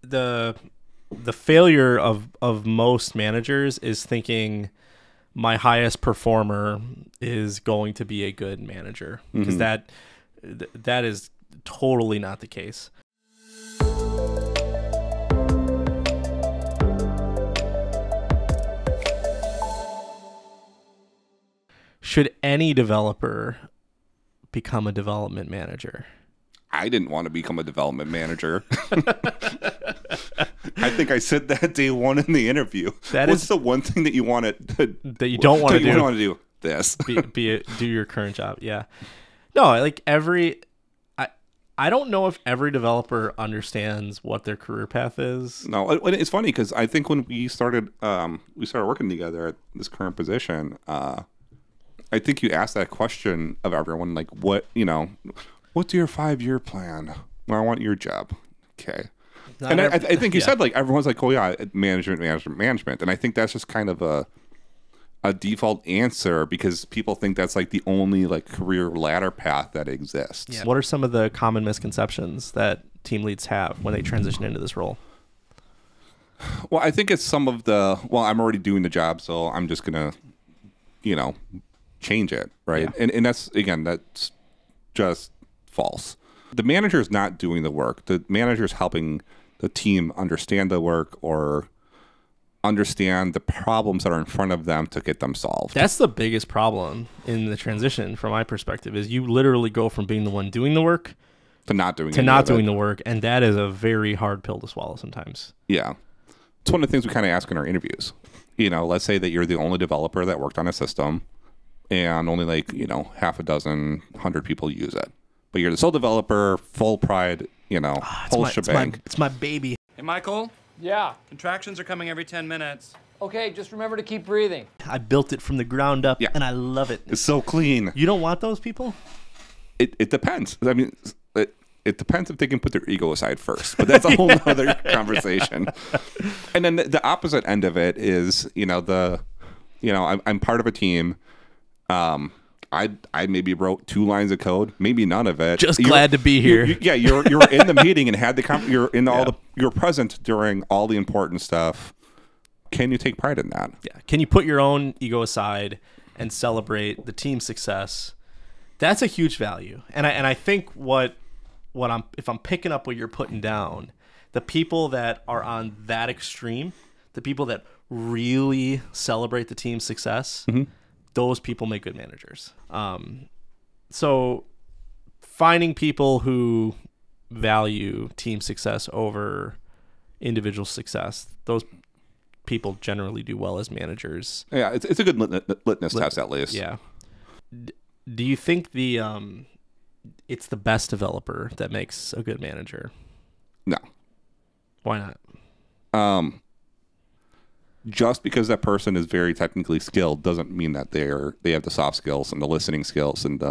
the failure of most managers is thinking my highest performer is going to be a good manager, because that is totally not the case. Should any developer become a development manager? I didn't want to become a development manager. I think I said that day one in the interview. What's the one thing that you want that you don't want to do? You don't want to do this. do your current job. Yeah. No, like I don't know if every developer understands what their career path is. No, it's funny because I think when we started working together at this current position, I think you asked that question of everyone, like, what's your 5-year plan? Well, I want your job. Okay. And I think you said, like, everyone's like, oh yeah, management. And I think that's just kind of a default answer because people think that's like the only like career ladder path that exists. Yeah. What are some of the common misconceptions that team leads have when they transition into this role? Well, I think it's some of I'm already doing the job, so I'm just going to, change it. Right. Yeah. And that's just false. The manager is not doing the work. The manager is helping the team understand the work or understand the problems that are in front of them to get them solved. That's the biggest problem in the transition from my perspective is you literally go from being the one doing the work to not doing the work, and that is a very hard pill to swallow sometimes. Yeah. It's one of the things we kind of ask in our interviews. Let's say that you're the only developer that worked on a system and only half a dozen, 100 people use it. But you're the sole developer, full pride, whole shebang. It's my baby. Hey, Michael? Yeah. Contractions are coming every 10 minutes. Okay, just remember to keep breathing. I built it from the ground up, and I love it. It's so clean. You don't want those people? It depends. I mean, it depends if they can put their ego aside first, but that's a whole other conversation. And then the opposite end of it is, I'm part of a team. I maybe wrote 2 lines of code, maybe none of it. Just glad to be here. You're in the meeting and had you're present during all the important stuff. Can you take pride in that? Yeah. Can you put your own ego aside and celebrate the team's success? That's a huge value. And I think if I'm picking up what you're putting down, the people that are on that extreme, the people that really celebrate the team's success, those people make good managers. So finding people who value team success over individual success, those people generally do well as managers. Yeah, it's a good litmus test at least. Yeah. Do you think it's the best developer that makes a good manager? No. Why not? Just because that person is very technically skilled doesn't mean that they have the soft skills and the listening skills and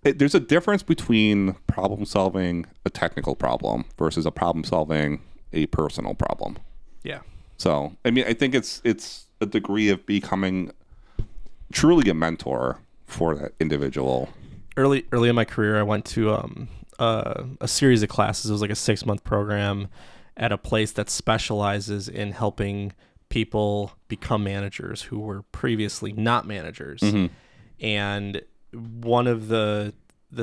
there's a difference between problem solving a technical problem versus a problem solving a personal problem. Yeah. So, I mean, I think it's a degree of becoming truly a mentor for that individual. Early in my career, I went to a series of classes. It was like a 6-month program at a place that specializes in helping people become managers who were previously not managers. And one of the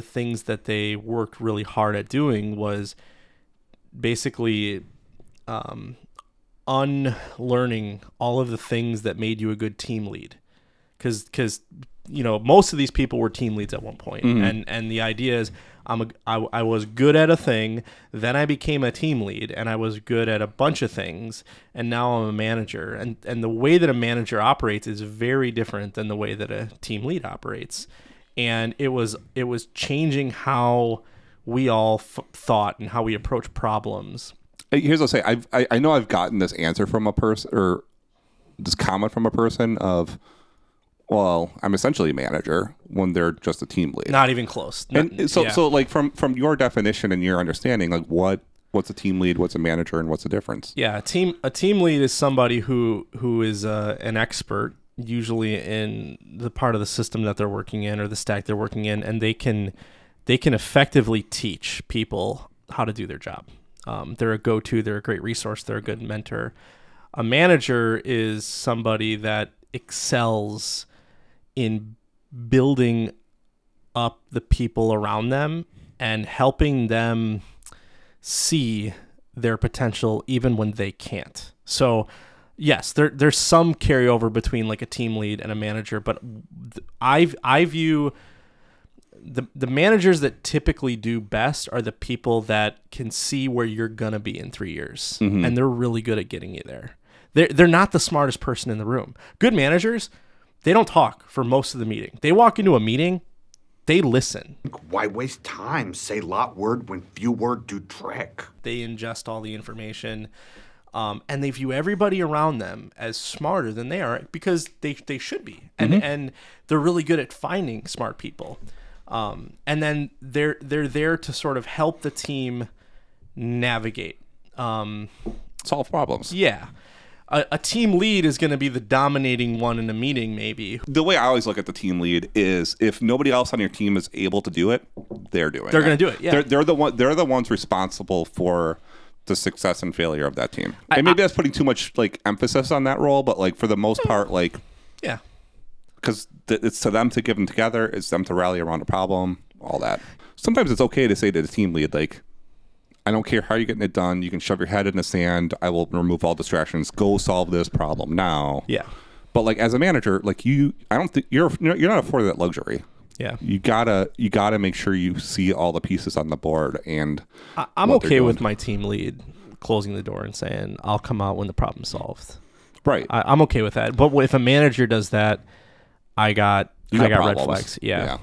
things that they worked really hard at doing was basically unlearning all of the things that made you a good team lead. Because most of these people were team leads at one point. And the idea is I was good at a thing, then I became a team lead, and I was good at a bunch of things, and now I'm a manager. And the way that a manager operates is very different than the way that a team lead operates. And it was changing how we all thought and how we approach problems. Here's what I'll say. I know I've gotten this answer from a person, or this comment from a person of, well, I'm essentially a manager when they're just a team lead. Not even close. And so like from your definition and your understanding, like what's a team lead, what's a manager, and what's the difference? Yeah, a team lead is somebody who is an expert, usually in the part of the system that they're working in or the stack they're working in, and they can effectively teach people how to do their job. They're a go-to. They're a great resource. They're a good mentor. A manager is somebody that excels in building up the people around them and helping them see their potential even when they can't. So yes, there's some carryover between like a team lead and a manager, but I view the managers that typically do best are the people that can see where you're gonna be in 3 years, and they're really good at getting you there. They're not the smartest person in the room. Good managers, they don't talk for most of the meeting. They walk into a meeting, they listen. Why waste time? Say lot word when few word do trick. They ingest all the information, and they view everybody around them as smarter than they are because they should be, and they're really good at finding smart people. And then they're there to sort of help the team navigate, Solve problems. yeah. A team lead is going to be the dominating one in a meeting, maybe. The way I always look at the team lead is if nobody else on your team is able to do it, they're doing it. They're going to do it, yeah. They're the ones responsible for the success and failure of that team. And maybe that's putting too much like emphasis on that role, but like for the most part, like, Yeah. because it's to them to give them together, it's them to rally around a problem, all that. Sometimes it's okay to say to the team lead, like, I don't care how you're getting it done. You can shove your head in the sand. I will remove all distractions. Go solve this problem now. Yeah. But like as a manager, like I don't think you're not afforded that luxury. Yeah. You gotta make sure you see all the pieces on the board. And I'm what they're okay with doing. my team lead closing the door and saying, I'll come out when the problem's solved. Right. I'm okay with that. But if a manager does that, I got red problems. flags. Yeah.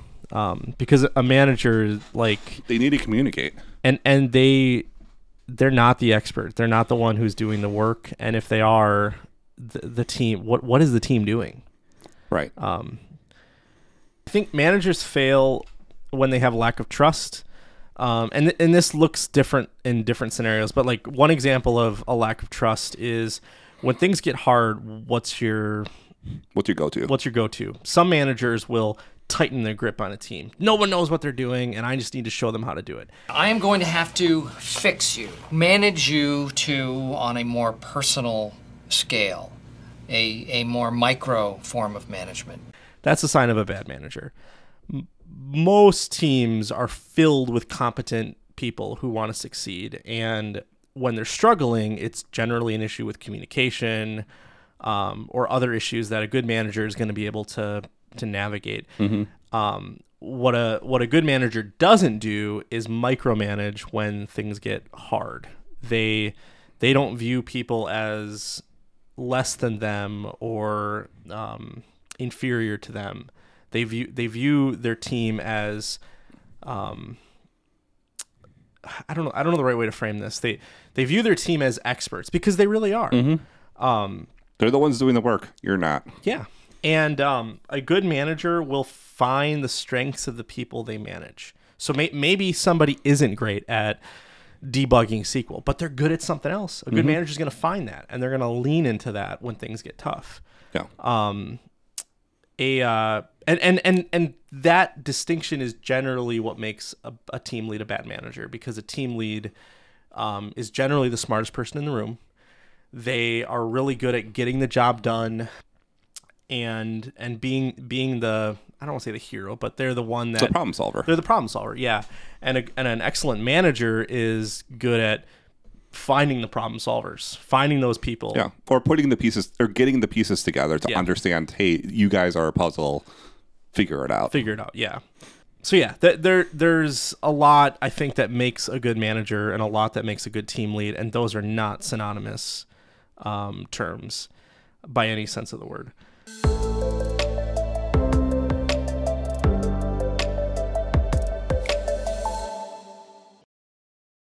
Because a manager, like, They need to communicate. and they're not the expert. They're not the one who's doing the work. And if they are, the team, what is the team doing? Right. I think managers fail when they have lack of trust. And this looks different in different scenarios, but like one example of a lack of trust is when things get hard, what's your What's your go-to? What's your go-to? Some managers will tighten their grip on a team. No one knows what they're doing, and I just need to show them how to do it. I am going to have to fix you, manage you to on a more personal scale, a more micro form of management. That's a sign of a bad manager. Most teams are filled with competent people who want to succeed, and when they're struggling, it's generally an issue with communication, or other issues that a good manager is going to be able to navigate. What a good manager doesn't do is micromanage when things get hard. They don't view people as less than them or inferior to them. They view their team as I don't know the right way to frame this. They view their team as experts because they really are. They're the ones doing the work. You're not. Yeah. And a good manager will find the strengths of the people they manage. So maybe somebody isn't great at debugging SQL, but they're good at something else. A good manager is going to find that, and they're going to lean into that when things get tough. Yeah. And that distinction is generally what makes a team lead a bad manager, because a team lead is generally the smartest person in the room. They are really good at getting the job done and being the, I don't want to say the hero, but they're the one that The problem solver. they're the problem solver. Yeah. And an excellent manager is good at finding the problem solvers, finding those people. Yeah. Or putting the pieces or getting the pieces together to Yeah. understand, hey, you guys are a puzzle. Figure it out. Figure it out. Yeah. So yeah, there's a lot I think that makes a good manager and a lot that makes a good team lead, and those are not synonymous terms by any sense of the word.